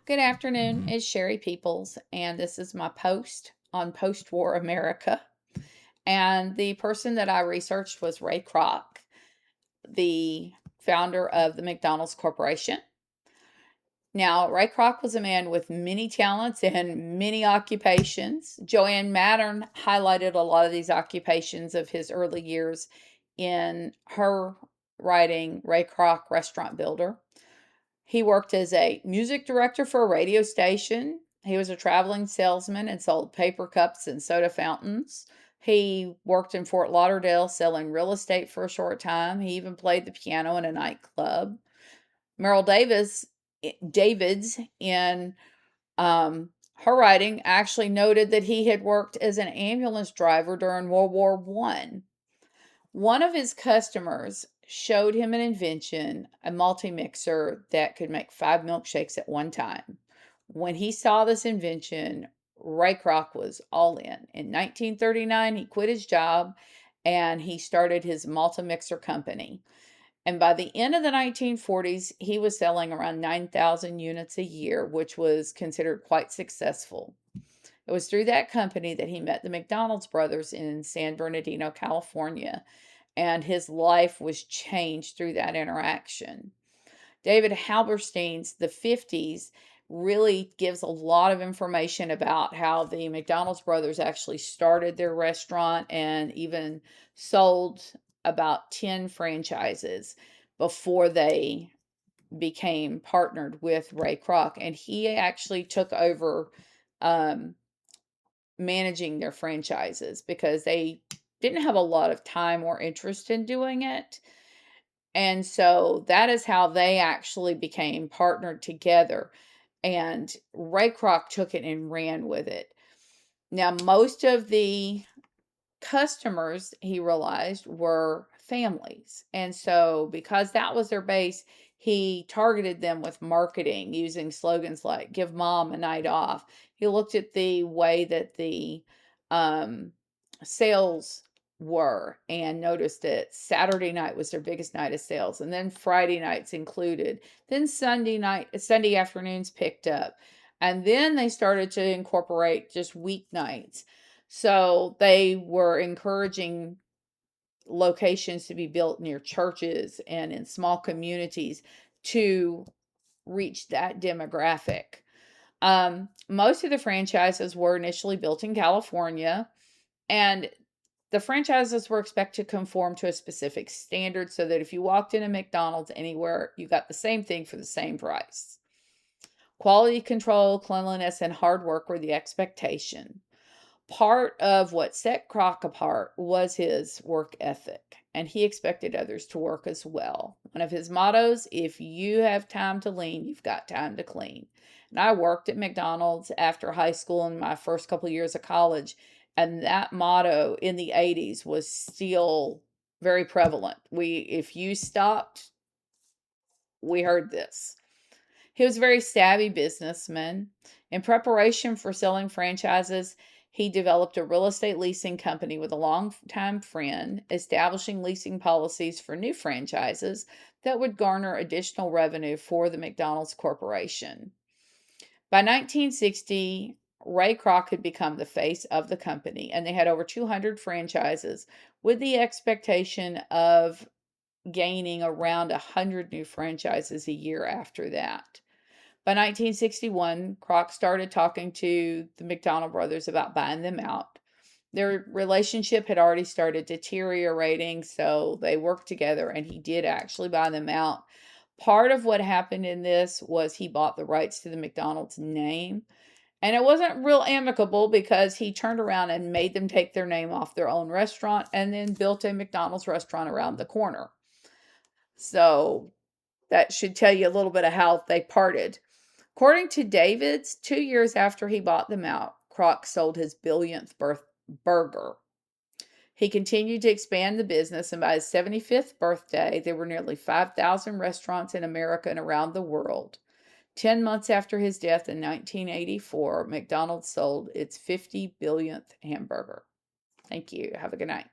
Good afternoon. It's Sherry Peoples, and this is my post on post war America. And the person that I researched was Ray Kroc, the founder of the McDonald's Corporation. Now, Ray Kroc was a man with many talents and many occupations. Joanne Mattern highlighted a lot of these occupations of his early years in her writing, Ray Kroc, Restaurant Builder. He worked as a music director for a radio station. He was a traveling salesman and sold paper cups and soda fountains. He worked in Fort Lauderdale selling real estate for a short time. He even played the piano in a nightclub. Merrill Davids in her writing actually noted that he had worked as an ambulance driver during World War I. One of his customers showed him an invention, a multi-mixer that could make 5 milkshakes at one time. When he saw this invention, Ray Kroc was all in. In 1939, he quit his job and he started his multi-mixer company. And by the end of the 1940s, he was selling around 9,000 units a year, which was considered quite successful. It was through that company that he met the McDonald's brothers in San Bernardino, California, and his life was changed through that interaction. David Halberstein's The 50s really gives a lot of information about how the McDonald's brothers actually started their restaurant and even sold about 10 franchises before they became partnered with Ray Kroc. And he actually took over managing their franchises because they didn't have a lot of time or interest in doing it. And so that is how they actually became partnered together. And Ray Kroc took it and ran with it. Now, most of the customers, he realized, were families. And so, because that was their base, he targeted them with marketing using slogans like give mom a night off. He looked at the way that the um, sales were and noticed that Saturday night was their biggest night of sales, and then Friday nights included. Then Sunday afternoons picked up. And then they started to incorporate just weeknights. So they were encouraging locations to be built near churches and in small communities to reach that demographic. Most of the franchises were initially built in California, and the franchises were expected to conform to a specific standard so that if you walked in a McDonald's anywhere, you got the same thing for the same price. Quality control, cleanliness, and hard work were the expectation. Part of what set Kroc apart was his work ethic, and he expected others to work as well. One of his mottos, if you have time to lean, you've got time to clean. And I worked at McDonald's after high school and my first couple of years of college, and that motto in the 80s was still very prevalent. If you stopped, we heard this. He was a very savvy businessman. In preparation for selling franchises, he developed a real estate leasing company with a longtime friend, establishing leasing policies for new franchises that would garner additional revenue for the McDonald's Corporation. By 1960, Ray Kroc had become the face of the company, and they had over 200 franchises with the expectation of gaining around 100 new franchises a year after that. By 1961, Kroc started talking to the McDonald brothers about buying them out. Their relationship had already started deteriorating, so they worked together and he did actually buy them out. Part of what happened in this was he bought the rights to the McDonald's name. And it wasn't real amicable because he turned around and made them take their name off their own restaurant and then built a McDonald's restaurant around the corner. So that should tell you a little bit of how they parted. According to Davids, 2 years after he bought them out, Kroc sold his billionth burger. He continued to expand the business, and by his 75th birthday, there were nearly 5,000 restaurants in America and around the world. 10 months after his death in 1984, McDonald's sold its 50 billionth hamburger. Thank you. Have a good night.